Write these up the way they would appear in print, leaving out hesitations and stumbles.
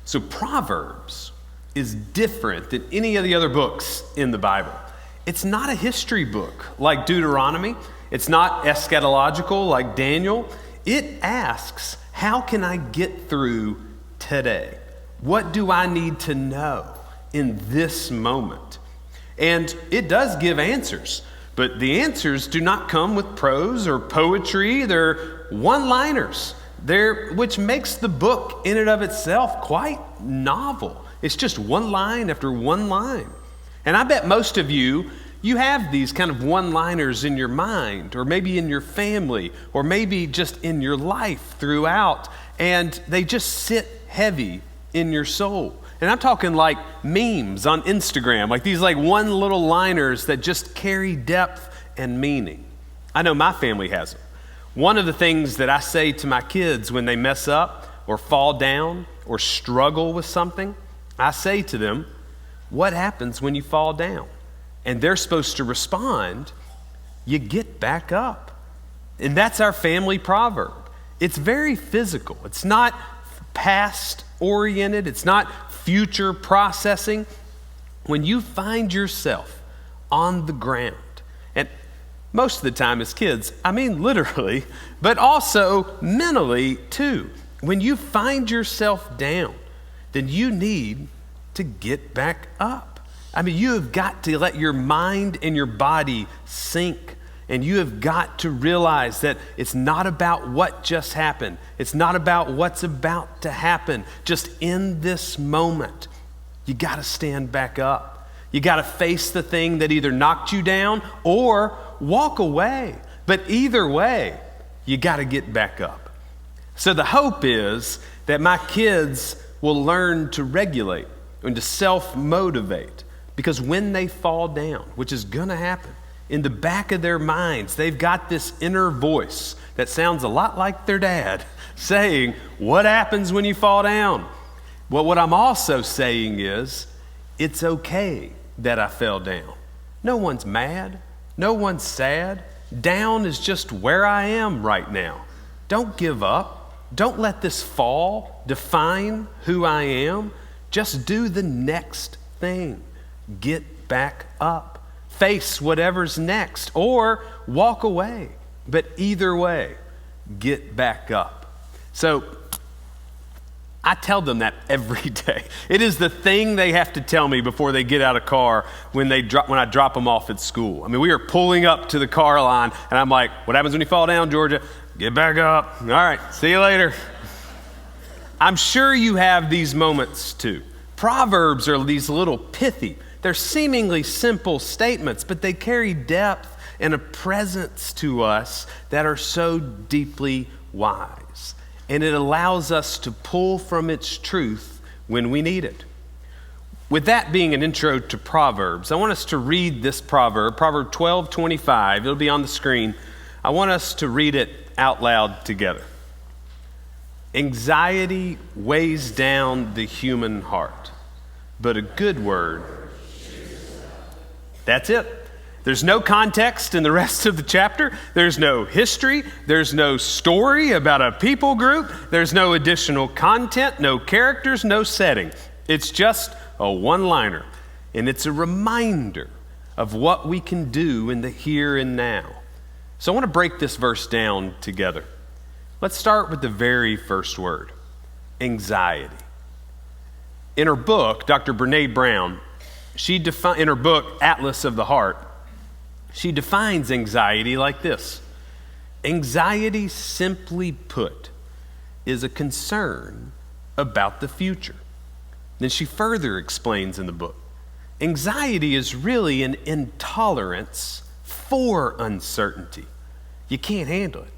So Proverbs is different than any of the other books in the Bible. It's not a history book like Deuteronomy. It's not eschatological like Daniel. It asks, how can I get through today? What do I need to know in this moment? And it does give answers, but the answers do not come with prose or poetry. They're one-liners, which makes the book in and of itself quite novel. It's just one line after one line. And I bet most of you have these kind of one-liners in your mind, or maybe in your family, or maybe just in your life throughout, and they just sit heavy in your soul. And I'm talking like memes on Instagram, like these like one little liners that just carry depth and meaning. I know my family has them. One of the things that I say to my kids when they mess up or fall down or struggle with something, I say to them, what happens when you fall down? And they're supposed to respond, you get back up. And that's our family proverb. It's very physical. It's not past oriented. It's not future processing. When you find yourself on the ground, and most of the time as kids, I mean literally, but also mentally too. When you find yourself down, then you need to get back up. I mean, you have got to let your mind and your body sink. And you have got to realize that it's not about what just happened. It's not about what's about to happen. Just in this moment, you got to stand back up. You got to face the thing that either knocked you down or walk away. But either way, you got to get back up. So the hope is that my kids will learn to regulate and to self-motivate. Because when they fall down, which is going to happen, in the back of their minds, they've got this inner voice that sounds a lot like their dad saying, what happens when you fall down? Well, what I'm also saying is, it's okay that I fell down. No one's mad. No one's sad. Down is just where I am right now. Don't give up. Don't let this fall define who I am. Just do the next thing. Get back up. Face whatever's next or walk away. But either way, get back up. So I tell them that every day. It is the thing they have to tell me before they get out of car when I drop them off at school. I mean, we are pulling up to the car line and I'm like, what happens when you fall down, Georgia? Get back up. All right, see you later. I'm sure you have these moments too. Proverbs are these little pithy, they're seemingly simple statements, but they carry depth and a presence to us that are so deeply wise. And it allows us to pull from its truth when we need it. With that being an intro to Proverbs, I want us to read this proverb, Proverb 12:25. It'll be on the screen. I want us to read it out loud together. Anxiety weighs down the human heart, but a good word. That's it. There's no context in the rest of the chapter. There's no history. There's no story about a people group. There's no additional content, no characters, no setting. It's just a one-liner. And it's a reminder of what we can do in the here and now. So I want to break this verse down together. Let's start with the very first word, anxiety. In her book, Dr. Brene Brown, in her book, Atlas of the Heart, she defines anxiety like this. Anxiety, simply put, is a concern about the future. Then she further explains in the book, anxiety is really an intolerance for uncertainty. You can't handle it.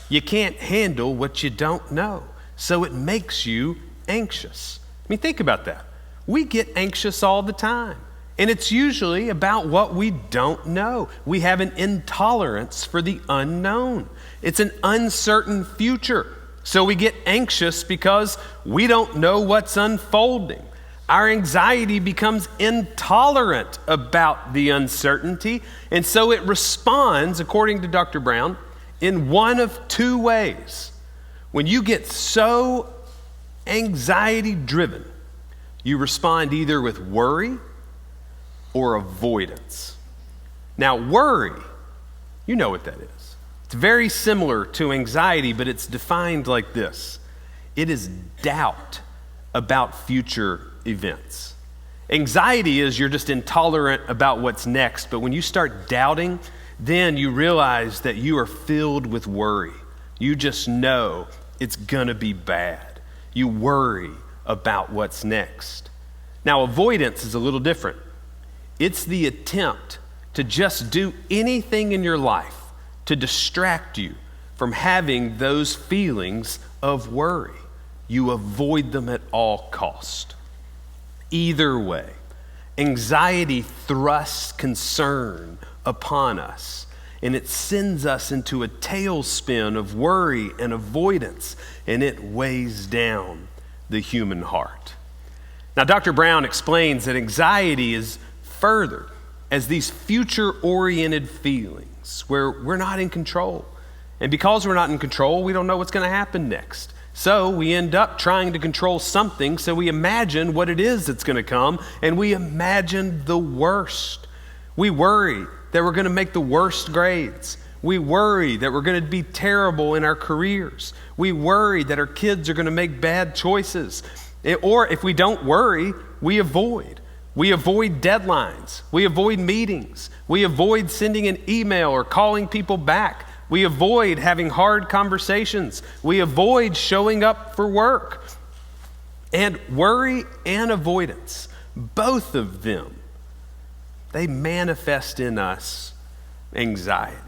You can't handle what you don't know, so it makes you anxious. I mean, think about that. We get anxious all the time, and it's usually about what we don't know. We have an intolerance for the unknown. It's an uncertain future, so we get anxious because we don't know what's unfolding. Our anxiety becomes intolerant about the uncertainty, and so it responds, according to Dr. Brown, in one of two ways. When you get so anxiety-driven You respond either with worry or avoidance. Now, worry, you know what that is. It's very similar to anxiety, but it's defined like this. It is doubt about future events. Anxiety is you're just intolerant about what's next, but when you start doubting, then you realize that you are filled with worry. You just know it's gonna be bad. You worry about what's next. Now, avoidance is a little different. It's the attempt to just do anything in your life to distract you from having those feelings of worry. You avoid them at all cost. Either way, anxiety thrusts concern upon us, and it sends us into a tailspin of worry and avoidance, and it weighs down the human heart. Now, Dr. Brown explains that anxiety is furthered as these future-oriented feelings where we're not in control. And because we're not in control, we don't know what's going to happen next. So we end up trying to control something, so we imagine what it is that's going to come, and we imagine the worst. We worry that we're going to make the worst grades. We worry that we're going to be terrible in our careers. We worry that our kids are going to make bad choices. Or if we don't worry, we avoid. We avoid deadlines. We avoid meetings. We avoid sending an email or calling people back. We avoid having hard conversations. We avoid showing up for work. And worry and avoidance, both of them, they manifest in us anxiety.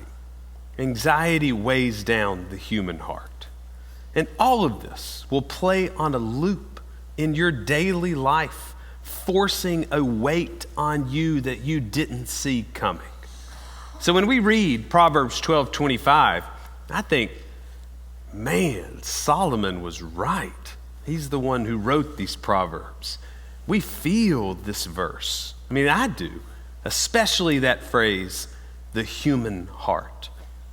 Anxiety weighs down the human heart. And all of this will play on a loop in your daily life, forcing a weight on you that you didn't see coming. So when we read Proverbs 12:25, I think, man, Solomon was right. He's the one who wrote these Proverbs. We feel this verse. I mean, I do, especially that phrase, the human heart.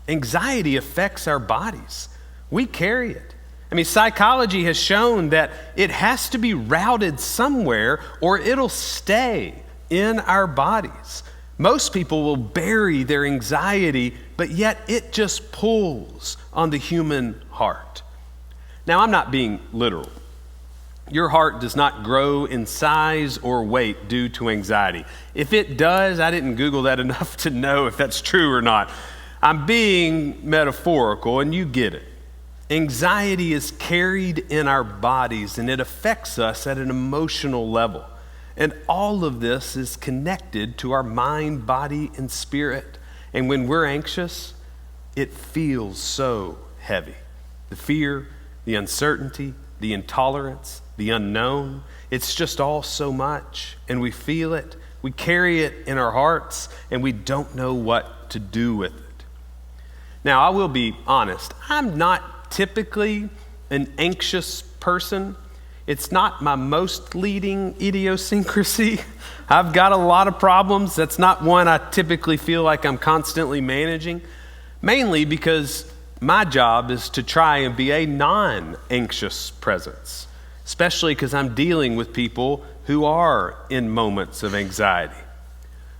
Anxiety affects our bodies. We carry it. I mean, psychology has shown that it has to be routed somewhere or it'll stay in our bodies. Most people will bury their anxiety, but yet it just pulls on the human heart. Now, I'm not being literal. Your heart does not grow in size or weight due to anxiety. If it does, I didn't Google that enough to know if that's true or not. I'm being metaphorical, and you get it. Anxiety is carried in our bodies, and it affects us at an emotional level. And all of this is connected to our mind, body, and spirit. And when we're anxious, it feels so heavy. The fear, the uncertainty, the intolerance, the unknown, it's just all so much. And we feel it, we carry it in our hearts, and we don't know what to do with it. Now, I will be honest, I'm not typically an anxious person. It's not my most leading idiosyncrasy. I've got a lot of problems. That's not one I typically feel like I'm constantly managing, mainly because my job is to try and be a non-anxious presence, especially because I'm dealing with people who are in moments of anxiety.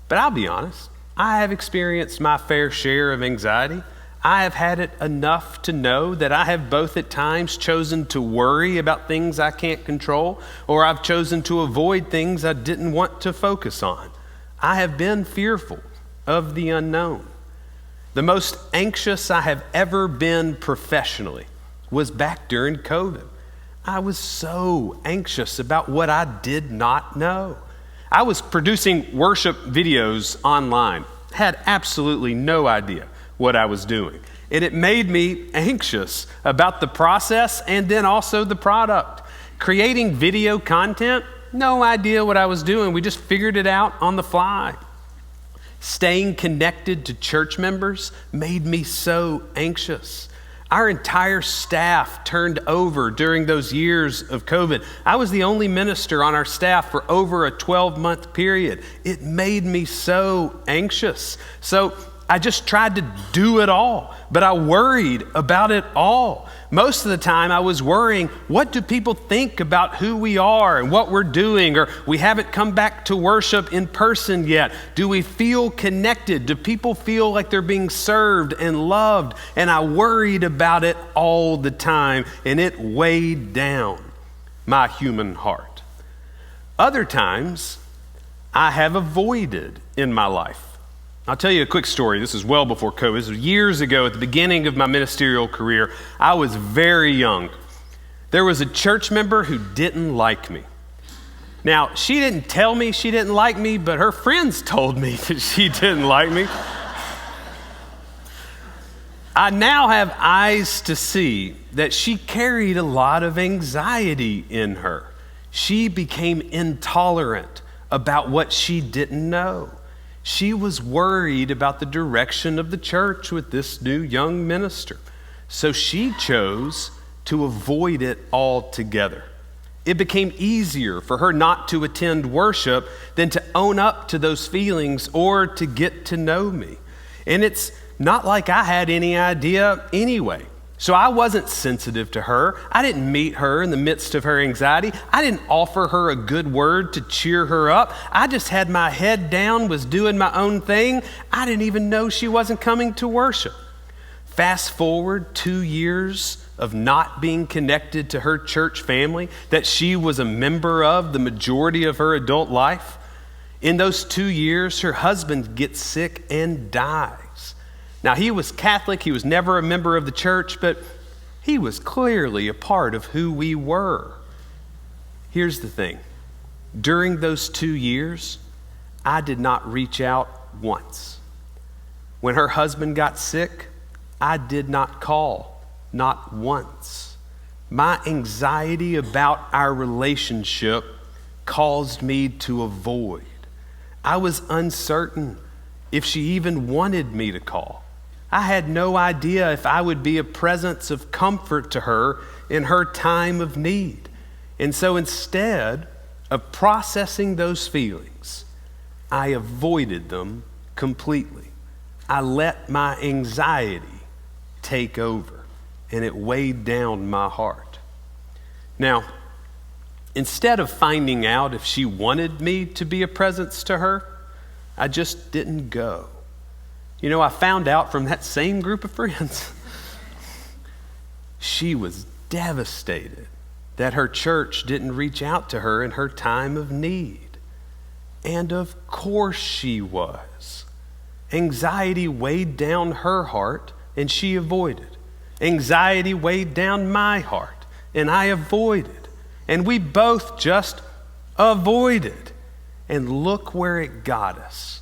But I'll be honest, I have experienced my fair share of anxiety. I have had it enough to know that I have both at times chosen to worry about things I can't control, or I've chosen to avoid things I didn't want to focus on. I have been fearful of the unknown. The most anxious I have ever been professionally was back during COVID. I was so anxious about what I did not know. I was producing worship videos online, had absolutely no idea what I was doing. And it made me anxious about the process and then also the product. Creating video content, no idea what I was doing. We just figured it out on the fly. Staying connected to church members made me so anxious. Our entire staff turned over during those years of COVID. I was the only minister on our staff for over a 12-month period. It made me so anxious. So I just tried to do it all, but I worried about it all. Most of the time I was worrying, what do people think about who we are and what we're doing? Or we haven't come back to worship in person yet. Do we feel connected? Do people feel like they're being served and loved? And I worried about it all the time, and it weighed down my human heart. Other times I have avoided in my life. I'll tell you a quick story. This is well before COVID. This was years ago at the beginning of my ministerial career. I was very young. There was a church member who didn't like me. Now, she didn't tell me she didn't like me, but her friends told me that she didn't like me. I now have eyes to see that she carried a lot of anxiety in her. She became intolerant about what she didn't know. She was worried about the direction of the church with this new young minister. So she chose to avoid it altogether. It became easier for her not to attend worship than to own up to those feelings or to get to know me. And it's not like I had any idea anyway. So I wasn't sensitive to her. I didn't meet her in the midst of her anxiety. I didn't offer her a good word to cheer her up. I just had my head down, was doing my own thing. I didn't even know she wasn't coming to worship. Fast forward 2 years of not being connected to her church family that she was a member of the majority of her adult life. In those 2 years, her husband gets sick and dies. Now, he was Catholic. He was never a member of the church, but he was clearly a part of who we were. Here's the thing. During those 2 years, I did not reach out once. When her husband got sick, I did not call, not once. My anxiety about our relationship caused me to avoid. I was uncertain if she even wanted me to call. I had no idea if I would be a presence of comfort to her in her time of need. And so instead of processing those feelings, I avoided them completely. I let my anxiety take over, and it weighed down my heart. Now, instead of finding out if she wanted me to be a presence to her, I just didn't go. You know, I found out from that same group of friends, she was devastated that her church didn't reach out to her in her time of need. And of course she was. Anxiety weighed down her heart, and she avoided. Anxiety weighed down my heart, and I avoided. And we both just avoided. And look where it got us.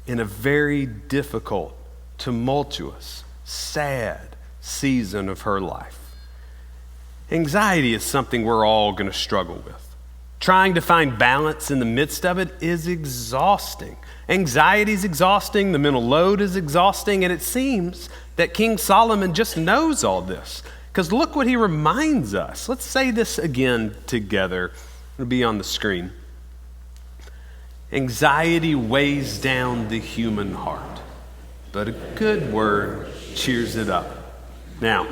In a very difficult, tumultuous, sad season of her life. Anxiety is something we're all going to struggle with. Trying to find balance in the midst of it is exhausting. Anxiety is exhausting, the mental load is exhausting, and it seems that King Solomon just knows all this. Because look what he reminds us. Let's say this again together. It'll be on the screen. Anxiety weighs down the human heart, but a good word cheers it up. Now,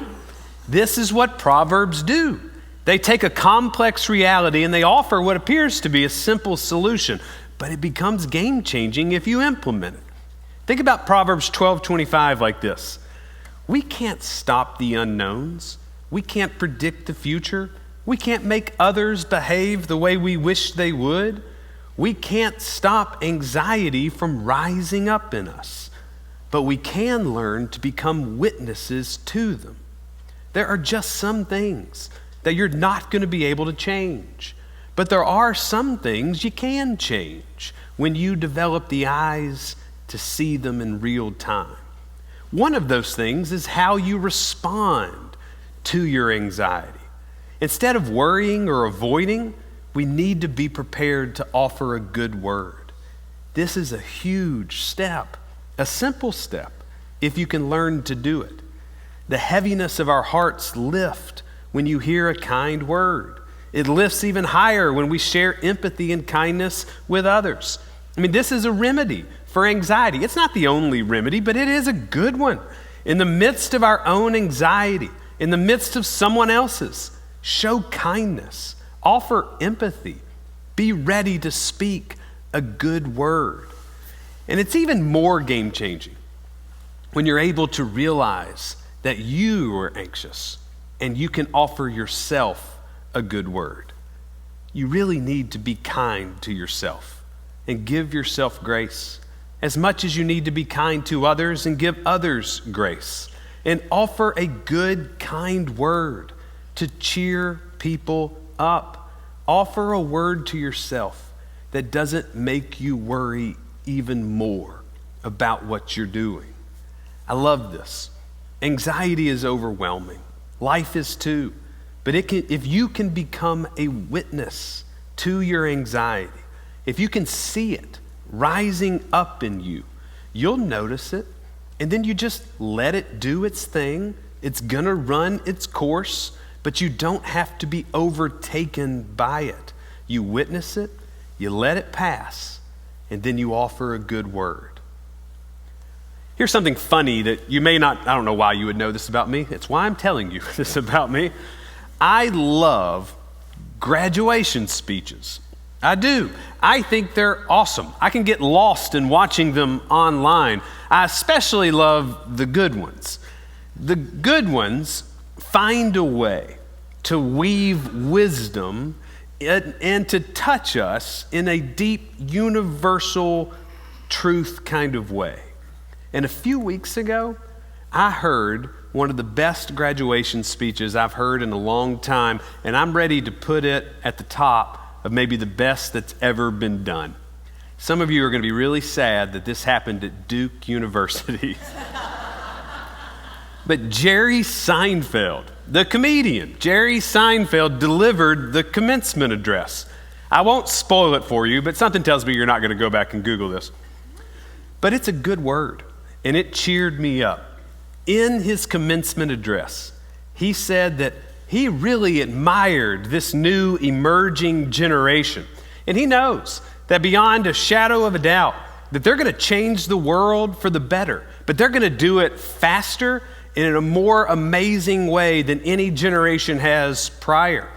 this is what Proverbs do. They take a complex reality and they offer what appears to be a simple solution, but it becomes game-changing if you implement it. Think about Proverbs 12:25 like this. We can't stop the unknowns. We can't predict the future. We can't make others behave the way we wish they would. We can't stop anxiety from rising up in us, but we can learn to become witnesses to them. There are just some things that you're not going to be able to change, but there are some things you can change when you develop the eyes to see them in real time. One of those things is how you respond to your anxiety. Instead of worrying or avoiding, we need to be prepared to offer a good word. This is a huge step, a simple step, if you can learn to do it. The heaviness of our hearts lift when you hear a kind word. It lifts even higher when we share empathy and kindness with others. I mean, this is a remedy for anxiety. It's not the only remedy, but it is a good one. In the midst of our own anxiety, in the midst of someone else's, show kindness, offer empathy, be ready to speak a good word. And it's even more game-changing when you're able to realize that you are anxious and you can offer yourself a good word. You really need to be kind to yourself and give yourself grace as much as you need to be kind to others and give others grace, and offer a good, kind word to cheer people up. Offer a word to yourself that doesn't make you worry even more about what you're doing. I love this. Anxiety is overwhelming. Life is too. But if you can become a witness to your anxiety, if you can see it rising up in you, you'll notice it, and then you just let it do its thing. It's gonna run its course, but you don't have to be overtaken by it. You witness it, you let it pass, and then you offer a good word. Here's something funny that you may not, I don't know why you would know this about me. It's why I'm telling you this about me. I love graduation speeches. I do. I think they're awesome. I can get lost in watching them online. I especially love the good ones. The good ones find a way to weave wisdom and to touch us in a deep, universal truth kind of way. And a few weeks ago, I heard one of the best graduation speeches I've heard in a long time, and I'm ready to put it at the top of maybe the best that's ever been done. Some of you are going to be really sad that this happened at Duke University. But Jerry Seinfeld, the comedian, Jerry Seinfeld delivered the commencement address. I won't spoil it for you, but something tells me you're not going to go back and Google this. But it's a good word, and it cheered me up. In his commencement address, he said that he really admired this new emerging generation. And he knows that beyond a shadow of a doubt, that they're going to change the world for the better, but they're going to do it faster and in a more amazing way than any generation has prior.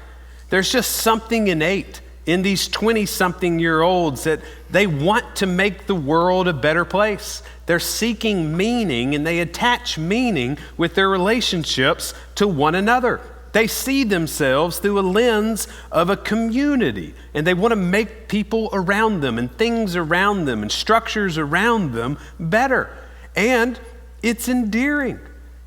There's just something innate in these 20-something-year-olds that they want to make the world a better place. They're seeking meaning, and they attach meaning with their relationships to one another. They see themselves through a lens of a community, and they want to make people around them and things around them and structures around them better. And it's endearing.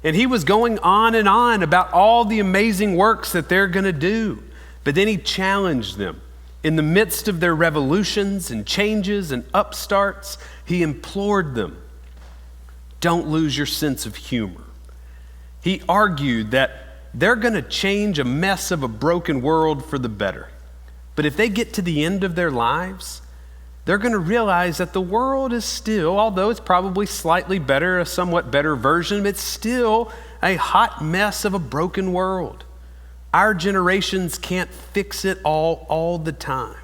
And he was going on and on about all the amazing works that they're going to do. But then he challenged them. In the midst of their revolutions and changes and upstarts, he implored them, don't lose your sense of humor. He argued that they're going to change a mess of a broken world for the better. But if they get to the end of their lives, they're going to realize that the world is still, although it's probably slightly better, a somewhat better version, it's still a hot mess of a broken world. Our generations can't fix it all the time.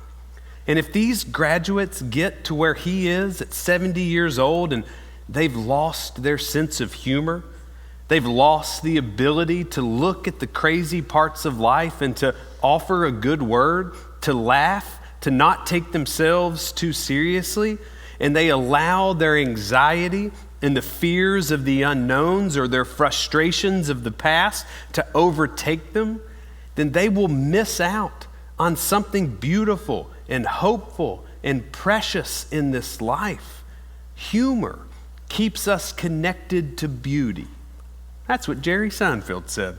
And if these graduates get to where he is at 70 years old and they've lost their sense of humor, they've lost the ability to look at the crazy parts of life and to offer a good word, to laugh, to not take themselves too seriously, and they allow their anxiety and the fears of the unknowns or their frustrations of the past to overtake them, then they will miss out on something beautiful and hopeful and precious in this life. Humor keeps us connected to beauty. That's what Jerry Seinfeld said.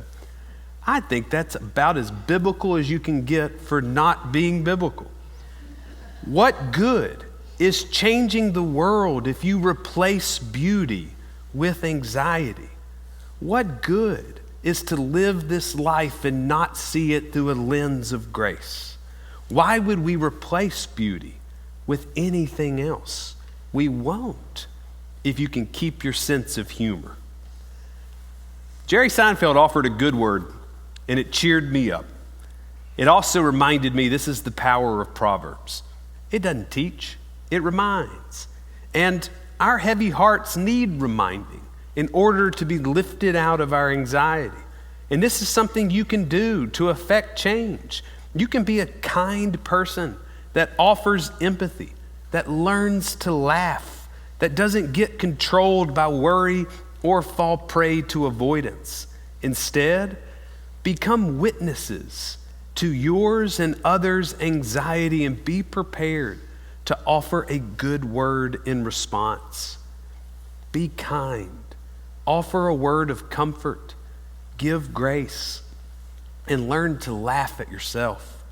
I think that's about as biblical as you can get for not being biblical. What good is changing the world if you replace beauty with anxiety? What good is to live this life and not see it through a lens of grace? Why would we replace beauty with anything else? We won't if you can keep your sense of humor. Jerry Seinfeld offered a good word, and it cheered me up. It also reminded me this is the power of Proverbs. It doesn't teach, it reminds. And our heavy hearts need reminding in order to be lifted out of our anxiety. And this is something you can do to affect change. You can be a kind person that offers empathy, that learns to laugh, that doesn't get controlled by worry or fall prey to avoidance. Instead, become witnesses to yours and others' anxiety and be prepared to offer a good word in response. Be kind. Offer a word of comfort. Give grace. And learn to laugh at yourself,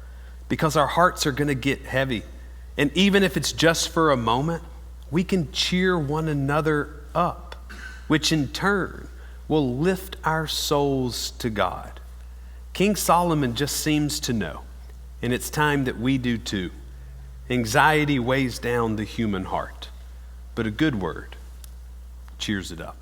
because our hearts are going to get heavy. And even if it's just for a moment, we can cheer one another up, which in turn will lift our souls to God. King Solomon just seems to know, and it's time that we do too. Anxiety weighs down the human heart, but a good word cheers it up.